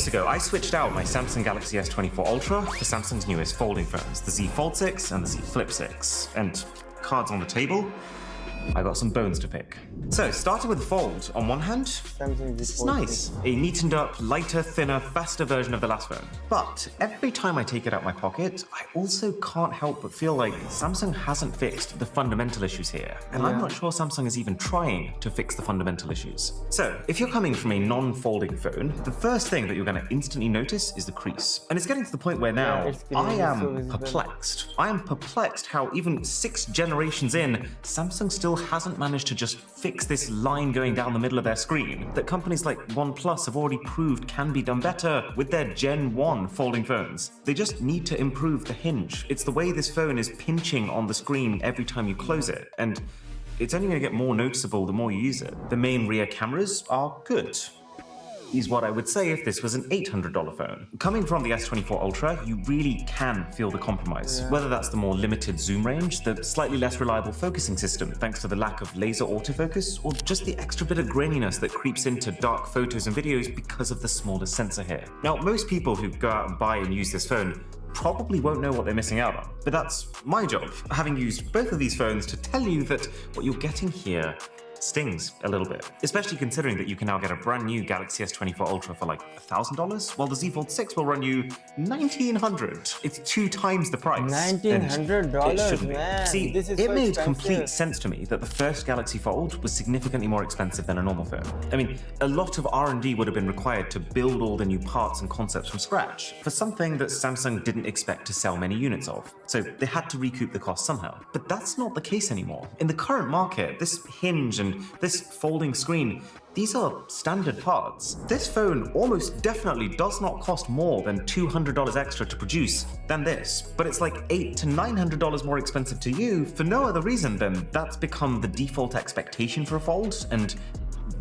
Ago, I switched out my Samsung Galaxy S24 Ultra for Samsung's newest folding phones, the Z Fold 6 and the Z Flip 6. And cards on the table, I got some bones to pick. So, starting with the Fold, on one hand, this is nice. A neatened up, lighter, thinner, faster version of the last phone. But every time I take it out my pocket, I also can't help but feel like Samsung hasn't fixed the fundamental issues here. And I'm not sure Samsung is even trying to fix the fundamental issues. So, if you're coming from a non-folding phone, the first thing that you're going to instantly notice is the crease. And it's getting to the point where now I am perplexed. I am perplexed how even 6 generations in, Samsung still hasn't managed to just fix this line going down the middle of their screen that companies like OnePlus have already proved can be done better with their Gen 1 folding phones. They just need to improve the hinge. It's the way this phone is pinching on the screen every time you close it, and it's only going to get more noticeable the more you use it. The main rear cameras are good. Is what I would say if this was an $800 phone. Coming from the S24 Ultra, you really can feel the compromise. Whether that's the more limited zoom range, the slightly less reliable focusing system thanks to the lack of laser autofocus, or just the extra bit of graininess that creeps into dark photos and videos because of the smaller sensor here. Now, most people who go out and buy and use this phone probably won't know what they're missing out on. But that's my job, having used both of these phones, to tell you that what you're getting here stings a little bit, especially considering that you can now get a brand new Galaxy S24 Ultra for like $1,000, while the Z Fold 6 will run you $1,900. It's 2 times the price. $1,900, man. See, this is it so made expensive. complete sense to me that the first Galaxy Fold was significantly more expensive than a normal phone. I mean, a lot of R&D would have been required to build all the new parts and concepts from scratch for something that Samsung didn't expect to sell many units of. So they had to recoup the cost somehow. But that's not the case anymore. In the current market, this hinge and this folding screen, these are standard parts. This phone almost definitely does not cost more than $200 extra to produce than this, but it's like $800 to $900 more expensive to you for no other reason than that's become the default expectation for a Fold, and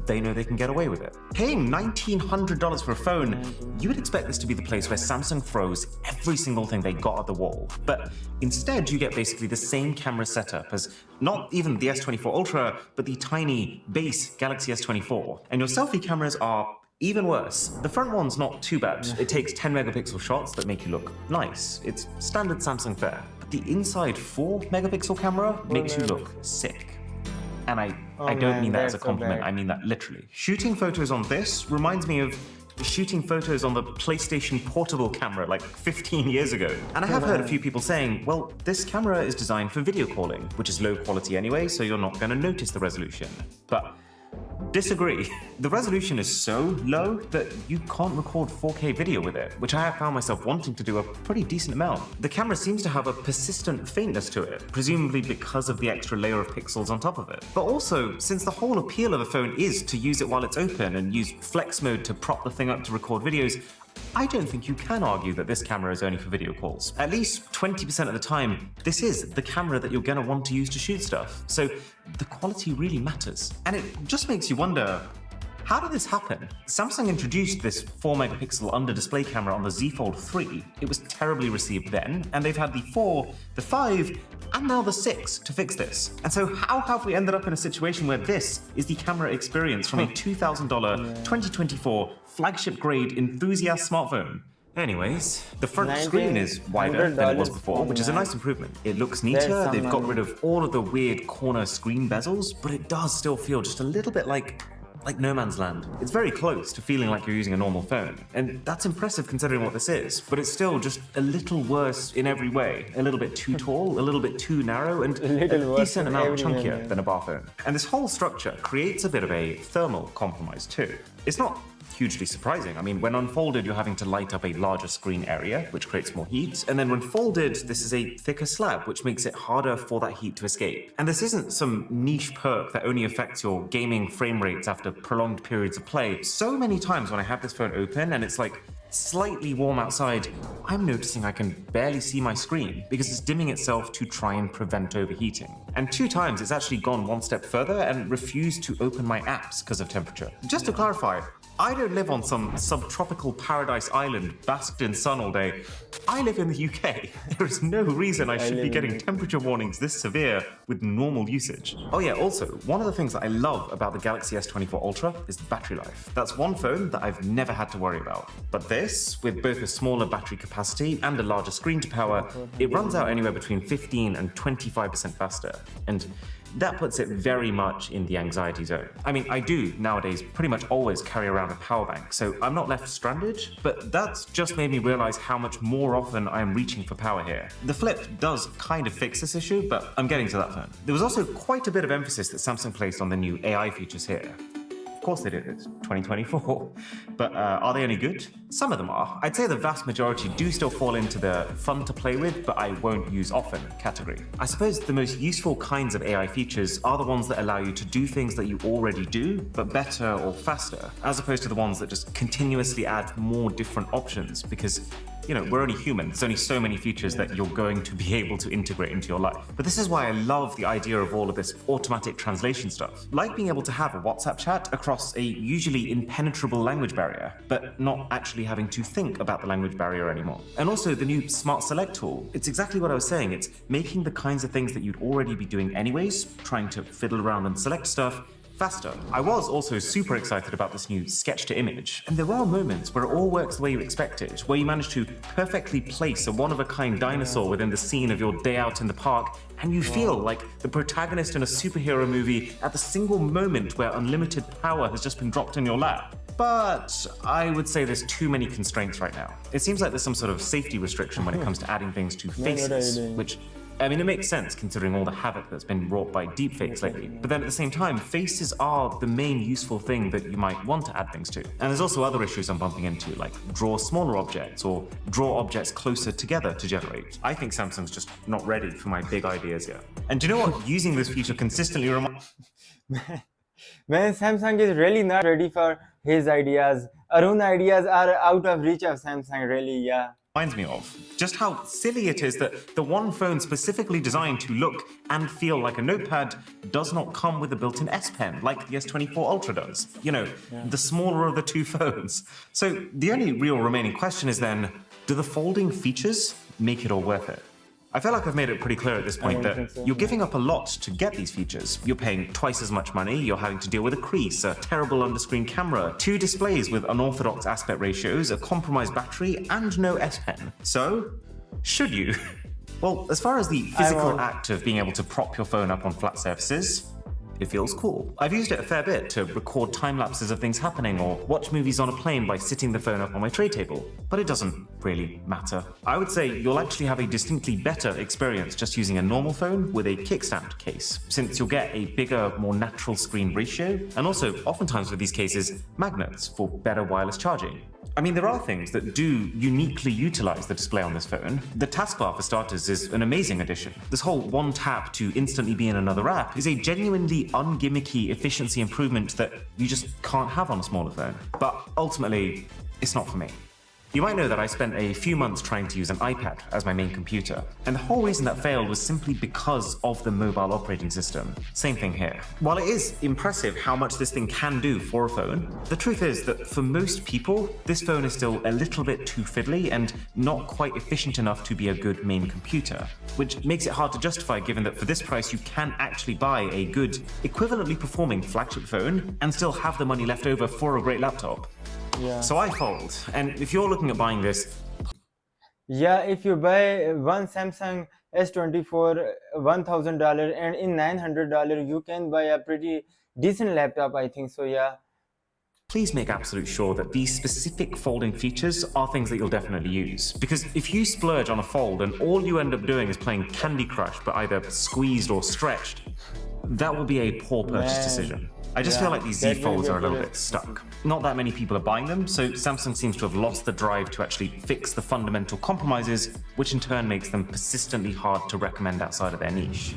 they know they can get away with it. Paying $1,900 for a phone, you would expect this to be the place where Samsung throws every single thing they got at the wall. But instead, you get basically the same camera setup as not even the S24 Ultra, but the tiny base Galaxy S24. And your selfie cameras are even worse. The front one's not too bad. It takes 10 megapixel shots that make you look nice. It's standard Samsung fare. But the inside 4 megapixel camera makes you look sick. And I don't mean that as a compliment, I mean that literally. Shooting photos on this reminds me of shooting photos on the PlayStation Portable camera like 15 years ago. And I have heard a few people saying, well, this camera is designed for video calling, which is low quality anyway, so you're not going to notice the resolution. But disagree. The resolution is so low that you can't record 4K video with it, which I have found myself wanting to do a pretty decent amount. The camera seems to have a persistent faintness to it, presumably because of the extra layer of pixels on top of it. But also, since the whole appeal of the phone is to use it while it's open and use flex mode to prop the thing up to record videos, I don't think you can argue that this camera is only for video calls. At least 20% of the time, this is the camera that you're gonna want to use to shoot stuff. So the quality really matters. And it just makes you wonder, how did this happen? Samsung introduced this 4 megapixel under display camera on the Z Fold 3. It was terribly received then, and they've had the 4, the 5, and now the 6 to fix this. And so how have we ended up in a situation where this is the camera experience from a $2,000 2024 flagship grade enthusiast smartphone? Anyways, the front screen is wider than it was before, which is a nice improvement. It looks neater, they've got rid of all of the weird corner screen bezels, but it does still feel just a little bit like no man's land. It's very close to feeling like you're using a normal phone, and that's impressive considering what this is, but it's still just a little worse in every way. A little bit too tall, a little bit too narrow, and a decent amount chunkier than a bar phone. And this whole structure creates a bit of a thermal compromise too. It's not hugely surprising. I mean, when unfolded, you're having to light up a larger screen area, which creates more heat. And then when folded, this is a thicker slab, which makes it harder for that heat to escape. And this isn't some niche perk that only affects your gaming frame rates after prolonged periods of play. So many times when I have this phone open and it's like slightly warm outside, I'm noticing I can barely see my screen because it's dimming itself to try and prevent overheating. And 2 times it's actually gone one step further and refused to open my apps because of temperature. Just to clarify, I don't live on some subtropical paradise island basked in sun all day. I live in the UK. There is no reason I should be getting temperature warnings this severe with normal usage. Oh yeah, also, one of the things that I love about the Galaxy S24 Ultra is the battery life. That's one phone that I've never had to worry about. But this, with both a smaller battery capacity and a larger screen to power, it runs out anywhere between 15 and 25% faster. And that puts it very much in the anxiety zone. I mean, I do nowadays pretty much always carry around a power bank, so I'm not left stranded, but that's just made me realize how much more often I am reaching for power here. The Flip does kind of fix this issue, but I'm getting to that phone. There was also quite a bit of emphasis that Samsung placed on the new AI features here. Of course they did, it's 2024. But are they any good? Some of them are. I'd say the vast majority do still fall into the fun to play with, but I won't use often category. I suppose the most useful kinds of AI features are the ones that allow you to do things that you already do, but better or faster, as opposed to the ones that just continuously add more different options, because you know, we're only human. There's only so many features that you're going to be able to integrate into your life. But this is why I love the idea of all of this automatic translation stuff. Like being able to have a WhatsApp chat across a usually impenetrable language barrier, but not actually having to think about the language barrier anymore. And also the new Smart Select tool. It's exactly what I was saying. It's making the kinds of things that you'd already be doing anyways, trying to fiddle around and select stuff, faster. I was also super excited about this new sketch to image, and there are moments where it all works the way you expect it, where you manage to perfectly place a one-of-a-kind dinosaur within the scene of your day out in the park, and you feel like the protagonist in a superhero movie at the single moment where unlimited power has just been dropped in your lap. But I would say there's too many constraints right now. It seems like there's some sort of safety restriction when it comes to adding things to faces, which I mean, it makes sense considering all the havoc that's been wrought by deepfakes lately. But then at the same time, faces are the main useful thing that you might want to add things to. And there's also other issues I'm bumping into, like draw smaller objects or draw objects closer together to generate. I think Samsung's just not ready for my big ideas yet. And do you know what? Using this feature consistently reminds Man, Samsung is really not ready for his ideas. Arun ideas are out of reach of Samsung, really, yeah. Me of just how silly it is that the one phone specifically designed to look and feel like a notepad does not come with a built-in S Pen like the S24 Ultra does. You know, the smaller of the two phones. So the only real remaining question is then, do the folding features make it all worth it? I feel like I've made it pretty clear at this point that you're giving up a lot to get these features. You're paying twice as much money, you're having to deal with a crease, a terrible underscreen camera, 2 displays with unorthodox aspect ratios, a compromised battery, and no S Pen. So, should you? Well, as far as the physical act of being able to prop your phone up on flat surfaces, it feels cool. I've used it a fair bit to record time lapses of things happening or watch movies on a plane by sitting the phone up on my tray table, but it doesn't really matter. I would say you'll actually have a distinctly better experience just using a normal phone with a kickstand case, since you'll get a bigger, more natural screen ratio, and also, oftentimes with these cases, magnets for better wireless charging. I mean, there are things that do uniquely utilize the display on this phone. The taskbar, for starters, is an amazing addition. This whole one tap to instantly be in another app is a genuinely ungimmicky efficiency improvement that you just can't have on a smaller phone. But ultimately, it's not for me. You might know that I spent a few months trying to use an iPad as my main computer, and the whole reason that failed was simply because of the mobile operating system. Same thing here. While it is impressive how much this thing can do for a phone, the truth is that for most people, this phone is still a little bit too fiddly and not quite efficient enough to be a good main computer, which makes it hard to justify given that for this price you can actually buy a good, equivalently performing flagship phone and still have the money left over for a great laptop. Yeah. So I fold, and if you're looking at buying this, yeah, if you buy one Samsung S24 $1,000 and in $900 you can buy a pretty decent laptop, I think so, yeah. Please make absolute sure that these specific folding features are things that you'll definitely use. Because if you splurge on a fold and all you end up doing is playing Candy Crush but either squeezed or stretched, that will be a poor purchase decision. I just feel like these Z Folds are a little bit stuck. Not that many people are buying them, so Samsung seems to have lost the drive to actually fix the fundamental compromises, which in turn makes them persistently hard to recommend outside of their niche.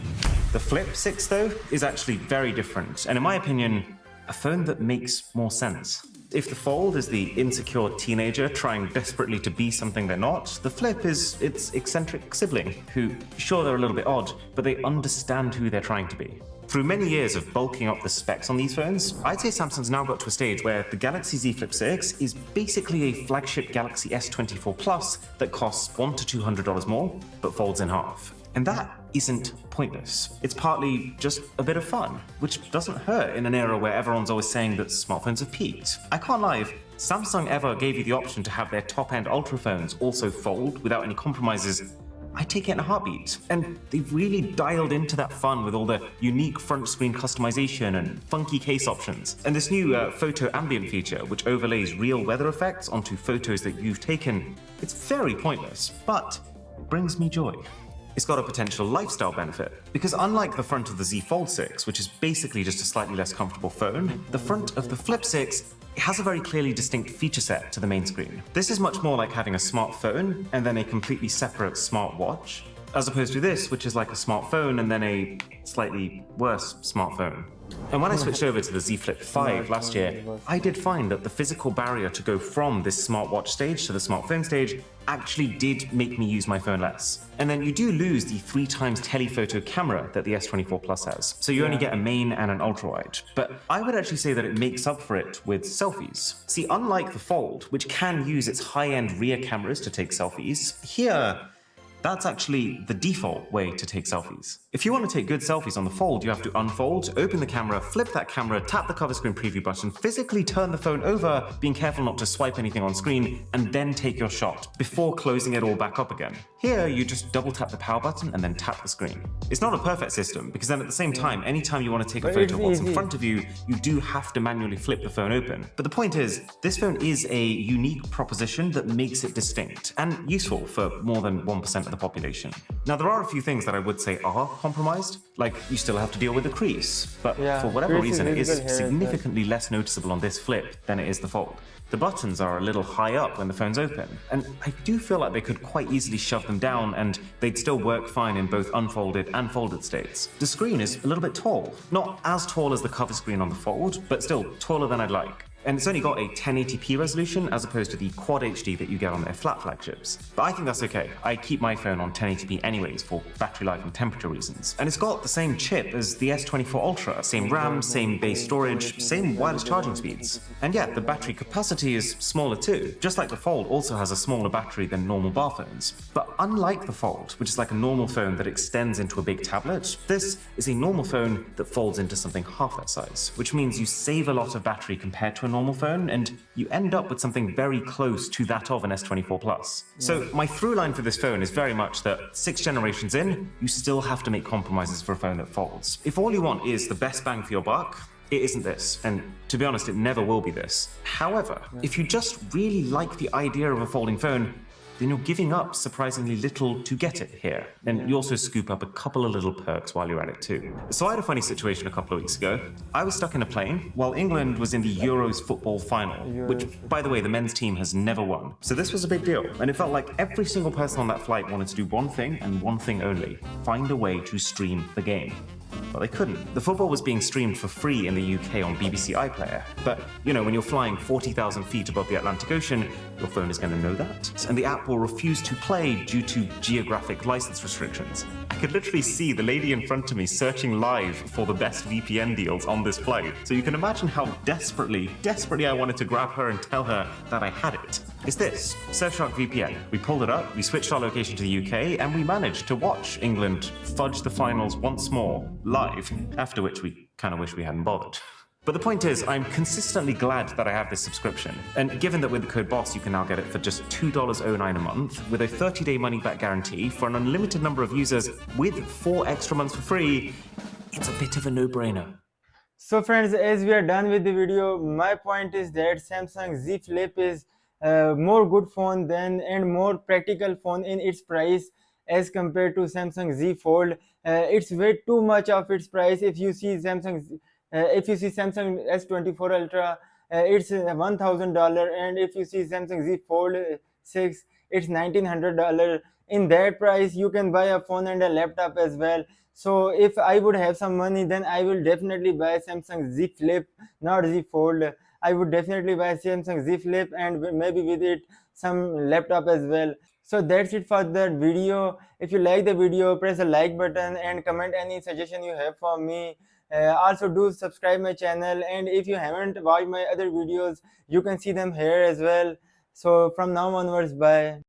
The Flip 6, though, is actually very different, and in my opinion, a phone that makes more sense. If the Fold is the insecure teenager trying desperately to be something they're not, the Flip is its eccentric sibling, who, sure, they're a little bit odd, but they understand who they're trying to be. Through many years of bulking up the specs on these phones, I'd say Samsung's now got to a stage where the Galaxy Z Flip 6 is basically a flagship Galaxy S24 Plus that costs $100 to $200 more, but folds in half. And that isn't pointless. It's partly just a bit of fun, which doesn't hurt in an era where everyone's always saying that smartphones have peaked. I can't lie, if Samsung ever gave you the option to have their top-end Ultra phones also fold without any compromises, I'd take it in a heartbeat. And they've really dialed into that fun with all the unique front screen customization and funky case options. And this new photo ambient feature, which overlays real weather effects onto photos that you've taken, it's very pointless, but it brings me joy. It's got a potential lifestyle benefit, because unlike the front of the Z Fold 6, which is basically just a slightly less comfortable phone, the front of the Flip 6 has a very clearly distinct feature set to the main screen. This is much more like having a smartphone and then a completely separate smartwatch, as opposed to this, which is like a smartphone and then a slightly worse smartphone. And when I switched over to the Z Flip 5 last year, I did find that the physical barrier to go from this smartwatch stage to the smartphone stage actually did make me use my phone less. And then you do lose the 3x telephoto camera that the S24 Plus has. So you only get a main and an ultra wide. But I would actually say that it makes up for it with selfies. See, unlike the Fold, which can use its high-end rear cameras to take selfies, here, that's actually the default way to take selfies. If you want to take good selfies on the Fold, you have to unfold, open the camera, flip that camera, tap the cover screen preview button, physically turn the phone over, being careful not to swipe anything on screen, and then take your shot before closing it all back up again. Here, you just double tap the power button and then tap the screen. It's not a perfect system, because then at the same time, anytime you want to take a photo of what's in front of you, you do have to manually flip the phone open. But the point is, this phone is a unique proposition that makes it distinct and useful for more than 1% of the population. Now, there are a few things that I would say are compromised, like you still have to deal with the crease, but for whatever reason, it is significantly less noticeable on this Flip than it is the Fold. The buttons are a little high up when the phone's open, and I do feel like they could quite easily shove them down and they'd still work fine in both unfolded and folded states. The screen is a little bit tall, not as tall as the cover screen on the Fold, but still taller than I'd like. And it's only got a 1080p resolution as opposed to the Quad HD that you get on their flat flagships. But I think that's okay. I keep my phone on 1080p anyways for battery life and temperature reasons. And it's got the same chip as the S24 Ultra, same RAM, same base storage, same wireless charging speeds. And yeah, the battery capacity is smaller too, just like the Fold also has a smaller battery than normal bar phones. But unlike the Fold, which is like a normal phone that extends into a big tablet, this is a normal phone that folds into something half that size, which means you save a lot of battery compared to a normal phone, and you end up with something very close to that of an S24 Plus. So my through line for this phone is very much that 6 generations in, you still have to make compromises for a phone that folds. If all you want is the best bang for your buck, it isn't this, and to be honest, it never will be this. However, if you just really like the idea of a folding phone, then you're giving up surprisingly little to get it here. And you also scoop up a couple of little perks while you're at it too. So I had a funny situation a couple of weeks ago. I was stuck in a plane while England was in the Euros football final, which, by the way, the men's team has never won. So this was a big deal. And it felt like every single person on that flight wanted to do one thing and one thing only: find a way to stream the game. Well, they couldn't. The football was being streamed for free in the UK on BBC iPlayer. But, you know, when you're flying 40,000 feet above the Atlantic Ocean, your phone is going to know that. And the app will refuse to play due to geographic license restrictions. I could literally see the lady in front of me searching live for the best VPN deals on this flight. So you can imagine how desperately I wanted to grab her and tell her that I had it. It's this, Surfshark VPN. We pulled it up, we switched our location to the UK, and we managed to watch England fudge the finals once more, live, after which we kind of wish we hadn't bothered. But the point is, I'm consistently glad that I have this subscription. And given that with the code BOSS, you can now get it for just $2.09 a month, with a 30-day money-back guarantee for an unlimited number of users with 4 extra months for free, it's a bit of a no-brainer. So friends, as we are done with the video, my point is that Samsung Z Flip is more good phone than and more practical phone in its price as compared to Samsung Z Fold. It's way too much of its price. If you see Samsung S24 Ultra, it's $1,000, and if you see Samsung Z Fold 6, it's $1,900. In that price, you can buy a phone and a laptop as well. So if I would have some money, then I will definitely buy Samsung Z Flip, not Z Fold. I would definitely buy Samsung Z Flip and maybe with it some laptop as well. So that's it for that video. If you like the video, press the like button and comment any suggestion you have for me. Also do subscribe my channel, and if you haven't watched my other videos, you can see them here as well. So from now onwards, bye.